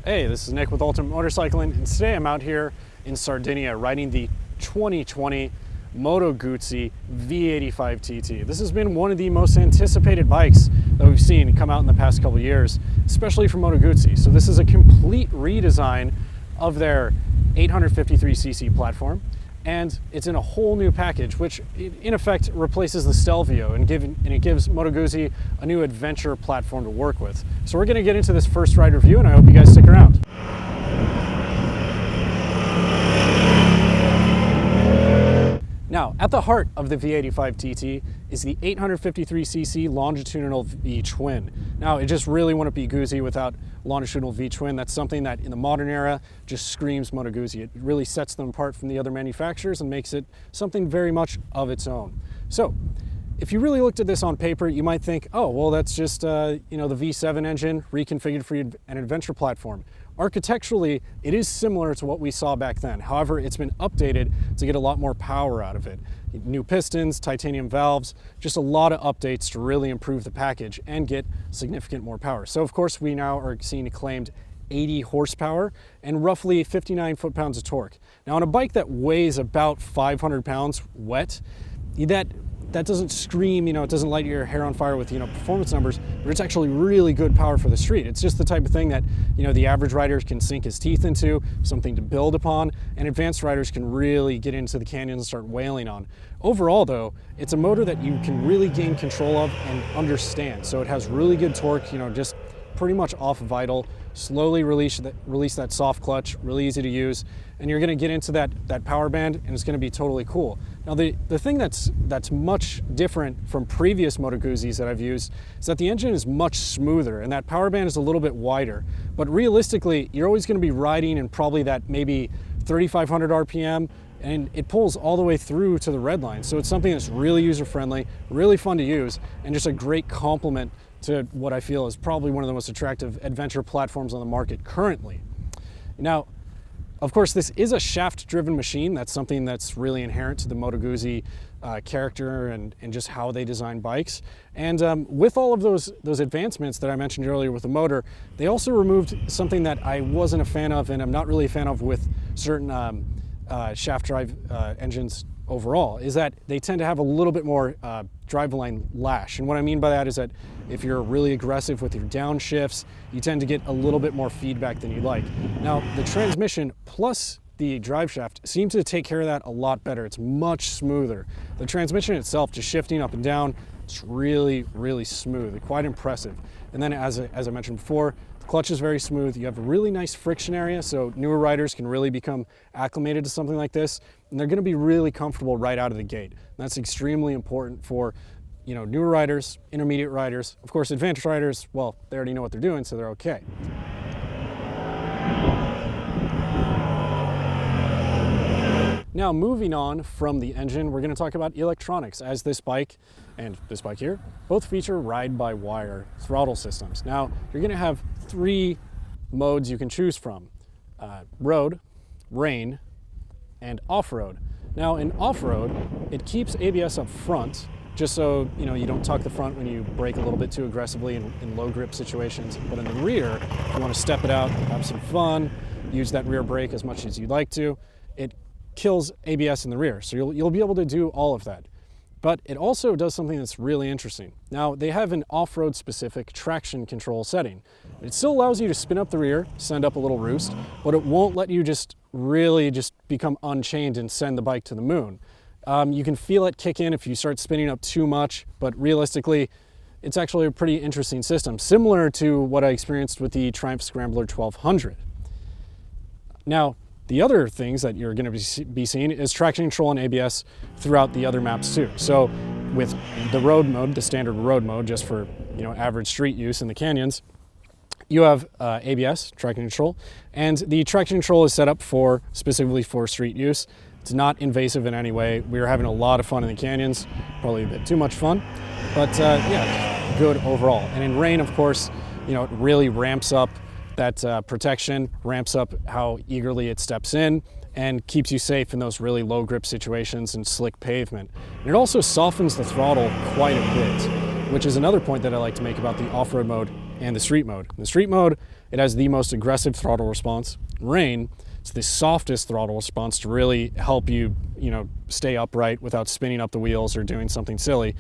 Hey, this is Nick with Ultimate Motorcycling, and today I'm out here in Sardinia riding the 2020 Moto Guzzi V85 TT. This has been one of the most anticipated bikes that we've seen come out in the past couple years, especially from Moto Guzzi. So this is a complete redesign of their 853cc platform, and it's in a whole new package, which in effect replaces the Stelvio and it gives Moto Guzzi a new adventure platform to work with. So we're going to get into this first ride review, and I hope you guys stick around. Now, at the heart of the V85 TT is the 853cc longitudinal V-twin. Now, it just really wouldn't be Guzzi without longitudinal V-twin. That's something that in the modern era just screams Moto Guzzi. It really sets them apart from the other manufacturers and makes it something very much of its own. So, if you really looked at this on paper, you might think, oh, well, that's just the V7 engine reconfigured for an adventure platform. Architecturally, it is similar to what we saw back then. However, it's been updated to get a lot more power out of it. New pistons, titanium valves, just a lot of updates to really improve the package and get significant more power. So of course, we now are seeing a claimed 80 horsepower and roughly 59 foot-pounds of torque. Now on a bike that weighs about 500 pounds wet, that doesn't scream, it doesn't light your hair on fire with, performance numbers, but it's actually really good power for the street. It's just the type of thing that, the average rider can sink his teeth into, something to build upon, and advanced riders can really get into the canyons and start wailing on. Overall though, it's a motor that you can really gain control of and understand. So it has really good torque, just pretty much off vital, slowly release that soft clutch, really easy to use, and you're gonna get into that power band and it's gonna be totally cool. Now the thing that's much different from previous Moto Guzzis that I've used is that the engine is much smoother and that power band is a little bit wider. But realistically, you're always gonna be riding in probably that maybe 3,500 RPM, and it pulls all the way through to the red line. So it's something that's really user-friendly, really fun to use, and just a great complement to what I feel is probably one of the most attractive adventure platforms on the market currently. Now, of course, this is a shaft-driven machine. That's something that's really inherent to the Moto Guzzi character and just how they design bikes. And with all of those advancements that I mentioned earlier with the motor, they also removed something that I wasn't a fan of and I'm not really a fan of with certain shaft drive engines overall, is that they tend to have a little bit more driveline lash. And what I mean by that is that if you're really aggressive with your downshifts, you tend to get a little bit more feedback than you'd like. Now, the transmission plus the drive shaft seem to take care of that a lot better. It's much smoother. The transmission itself, just shifting up and down, it's really, really smooth, quite impressive. And then as I mentioned before, the clutch is very smooth. You have a really nice friction area, so newer riders can really become acclimated to something like this, and they're gonna be really comfortable right out of the gate. And that's extremely important for newer riders, intermediate riders. Of course, advanced riders, well, they already know what they're doing, so they're okay. Now, moving on from the engine, we're going to talk about electronics, as this bike and this bike here both feature ride-by-wire throttle systems. Now, you're going to have three modes you can choose from: road, rain, and off-road. Now, in off-road, it keeps ABS up front, just so you don't tuck the front when you brake a little bit too aggressively in low grip situations. But in the rear, if you want to step it out, have some fun, use that rear brake as much as you'd like to, it kills ABS in the rear. So you'll be able to do all of that. But it also does something that's really interesting. Now, they have an off-road specific traction control setting. It still allows you to spin up the rear, send up a little roost, but it won't let you really become unchained and send the bike to the moon. You can feel it kick in if you start spinning up too much, but realistically, it's actually a pretty interesting system, similar to what I experienced with the Triumph Scrambler 1200. Now, the other things that you're going to be seeing is traction control and ABS throughout the other maps too. So with the road mode, the standard road mode, just for average street use in the canyons, you have ABS, traction control, and the traction control is set up specifically for street use. It's not invasive in any way. We were having a lot of fun in the canyons, probably a bit too much fun, but yeah, good overall. And in rain, of course, it really ramps up that protection, ramps up how eagerly it steps in, and keeps you safe in those really low grip situations and slick pavement. And it also softens the throttle quite a bit. which is another point that I like to make about the off-road mode and the street mode. In the street mode, it has the most aggressive throttle response. In rain, it's the softest throttle response to really help you, stay upright without spinning up the wheels or doing something silly.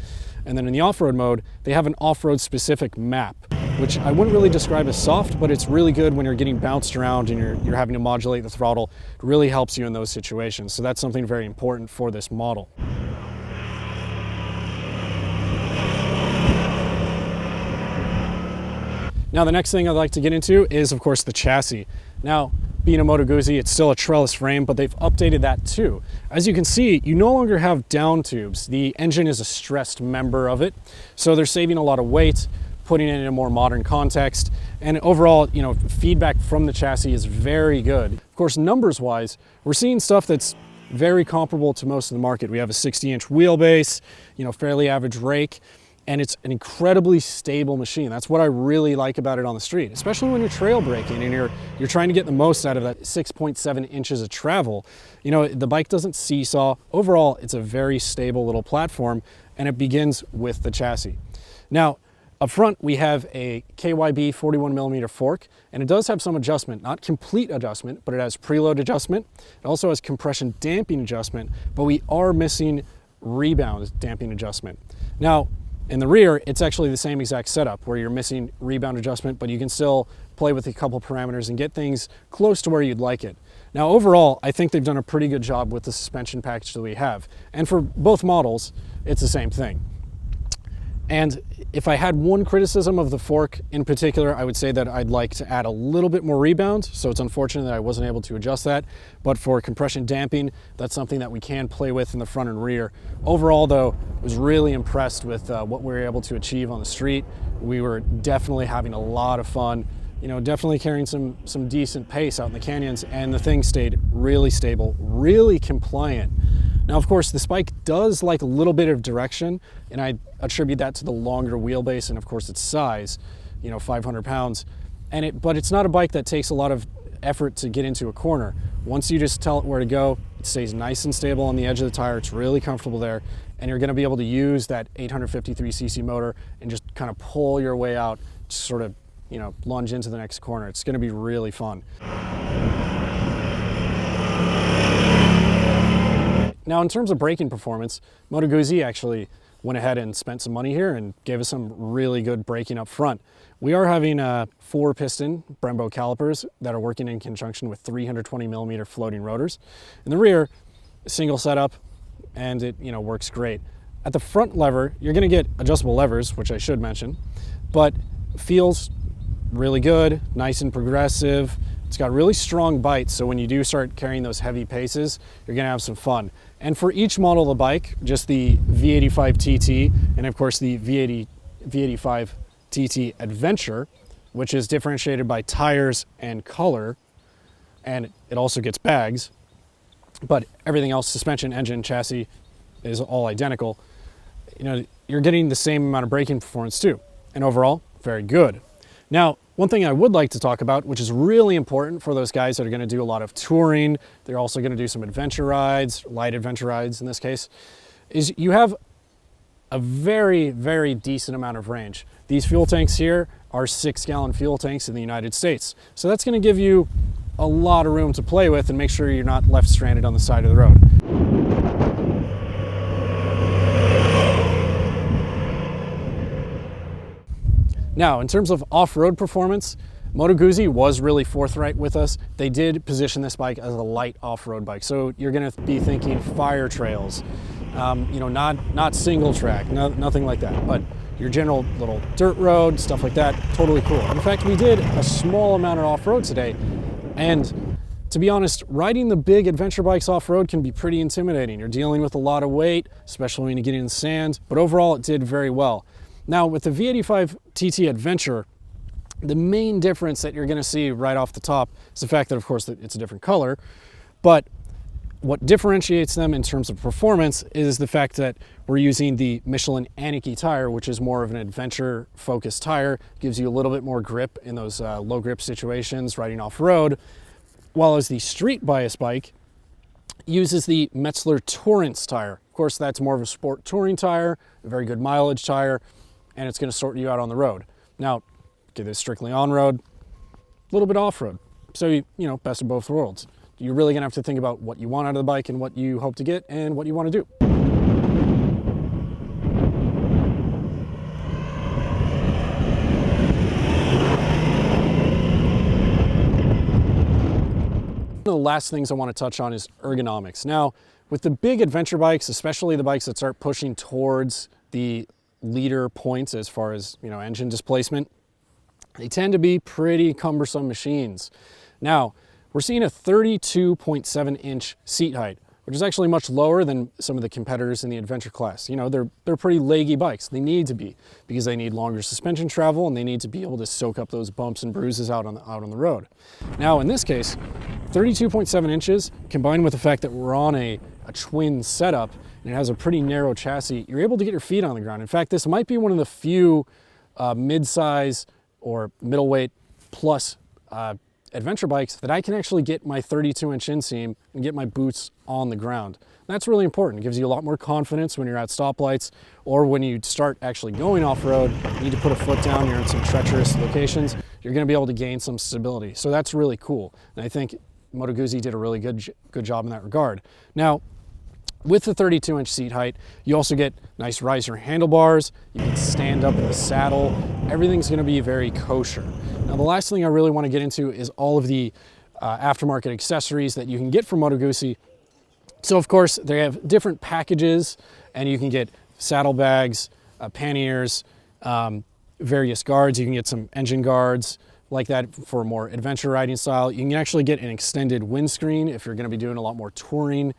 And then in the off-road mode, they have an off-road specific map, which I wouldn't really describe as soft, but it's really good when you're getting bounced around and you're having to modulate the throttle. It really helps you in those situations. So that's something very important for this model. Now, the next thing I'd like to get into is, of course, the chassis. Now, being a Moto Guzzi, it's still a trellis frame, but they've updated that too. As you can see, you no longer have down tubes. The engine is a stressed member of it, so they're saving a lot of weight, putting it in a more modern context, and overall, feedback from the chassis is very good. Of course, numbers-wise, we're seeing stuff that's very comparable to most of the market. We have a 60-inch wheelbase, fairly average rake, and it's an incredibly stable machine. That's what I really like about it on the street, especially when you're trail braking and you're trying to get the most out of that 6.7 inches of travel. The bike doesn't seesaw. Overall, it's a very stable little platform, and it begins with the chassis. Now, up front, we have a KYB 41mm fork, and it does have some adjustment, not complete adjustment, but it has preload adjustment. It also has compression damping adjustment, but we are missing rebound damping adjustment. Now, in the rear, it's actually the same exact setup where you're missing rebound adjustment, but you can still play with a couple parameters and get things close to where you'd like it. Now, overall, I think they've done a pretty good job with the suspension package that we have. And for both models, it's the same thing. And if I had one criticism of the fork in particular, I would say that I'd like to add a little bit more rebound. So it's unfortunate that I wasn't able to adjust that. But for compression damping, that's something that we can play with in the front and rear. Overall, though, I was really impressed with what we were able to achieve on the street. We were definitely having a lot of fun, definitely carrying some decent pace out in the canyons, and the thing stayed really stable, really compliant. Now, of course, this bike does like a little bit of direction, and I attribute that to the longer wheelbase and, of course, its size, 500 pounds. But it's not a bike that takes a lot of effort to get into a corner. Once you just tell it where to go, it stays nice and stable on the edge of the tire. It's really comfortable there, and you're going to be able to use that 853cc motor and just kind of pull your way out, just sort of, lunge into the next corner. It's going to be really fun. Now, in terms of braking performance, Moto Guzzi actually went ahead and spent some money here and gave us some really good braking up front. We are having 4-piston Brembo calipers that are working in conjunction with 320mm floating rotors. In the rear, single setup, and it works great. At the front lever, you're going to get adjustable levers, which I should mention, but feels really good, nice and progressive. It's got really strong bites, so when you do start carrying those heavy paces, you're going to have some fun. And for each model of the bike, just the V85 TT and of course the V85 TT Adventure, which is differentiated by tires and color, and it also gets bags, but everything else, suspension, engine, chassis, is all identical. You're getting the same amount of braking performance too, and overall, very good. Now, one thing I would like to talk about, which is really important for those guys that are going to do a lot of touring, they're also going to do some adventure rides, light adventure rides in this case, is you have a very, very decent amount of range. These fuel tanks here are 6-gallon fuel tanks in the United States. So that's going to give you a lot of room to play with and make sure you're not left stranded on the side of the road. Now, in terms of off-road performance, Moto Guzzi was really forthright with us. They did position this bike as a light off-road bike. So you're going to be thinking fire trails, not single track, nothing like that, but your general little dirt road, stuff like that, totally cool. In fact, we did a small amount of off-road today, and to be honest, riding the big adventure bikes off-road can be pretty intimidating. You're dealing with a lot of weight, especially when you get in the sand, but overall it did very well. Now, with the V85 TT Adventure, the main difference that you're going to see right off the top is the fact that, of course, it's a different color, but what differentiates them in terms of performance is the fact that we're using the Michelin Anakee tire, which is more of an adventure-focused tire, gives you a little bit more grip in those low-grip situations, riding off-road, while as the street-bias bike uses the Metzeler Tourance tire. Of course, that's more of a sport touring tire, a very good mileage tire. and it's going to sort you out on the road. Now, get this strictly on-road, a little bit off-road. So, you know, best of both worlds. You're really going to have to think about what you want out of the bike and what you hope to get and what you want to do. One of the last things I want to touch on is ergonomics. Now, with the big adventure bikes, especially the bikes that start pushing towards the leader points as far as, you know, engine displacement, they tend to be pretty cumbersome machines. Now, we're seeing a 32.7-inch seat height, which is actually much lower than some of the competitors in the adventure class. You know, they're pretty leggy bikes. They need to be, because they need longer suspension travel and they need to be able to soak up those bumps and bruises out on the road. Now, in this case, 32.7 inches combined with the fact that we're on a twin setup and it has a pretty narrow chassis, you're able to get your feet on the ground. In fact, this might be one of the few mid-size or middleweight plus adventure bikes that I can actually get my 32-inch inseam and get my boots on the ground. That's really important. It gives you a lot more confidence when you're at stoplights or when you start actually going off-road, you need to put a foot down, you're in some treacherous locations, you're going to be able to gain some stability. So that's really cool. And I think Moto Guzzi did a really good job in that regard. Now, with the 32-inch seat height, you also get nice riser handlebars, you can stand up in the saddle, everything's going to be very kosher. Now, the last thing I really want to get into is all of the aftermarket accessories that you can get from Moto Guzzi. So, of course, they have different packages, and you can get saddlebags, panniers, various guards. You can get some engine guards like that for a more adventure riding style. You can actually get an extended windscreen if you're going to be doing a lot more touring.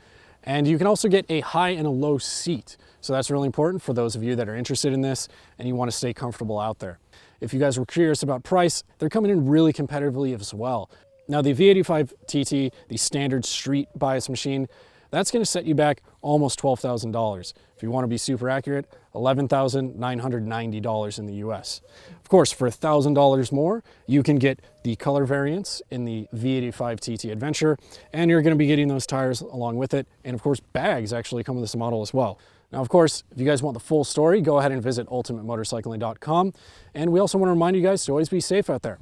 And you can also get a high and a low seat. So that's really important for those of you that are interested in this and you want to stay comfortable out there. If you guys were curious about price, they're coming in really competitively as well. Now, the V85 TT, the standard street bias machine, that's going to set you back almost $12,000. If you want to be super accurate, $11,990 in the US. Of course, for $1,000 more, you can get the color variants in the V85 TT Adventure, and you're going to be getting those tires along with it. And of course, bags actually come with this model as well. Now, of course, if you guys want the full story, go ahead and visit ultimatemotorcycling.com. And we also want to remind you guys to always be safe out there.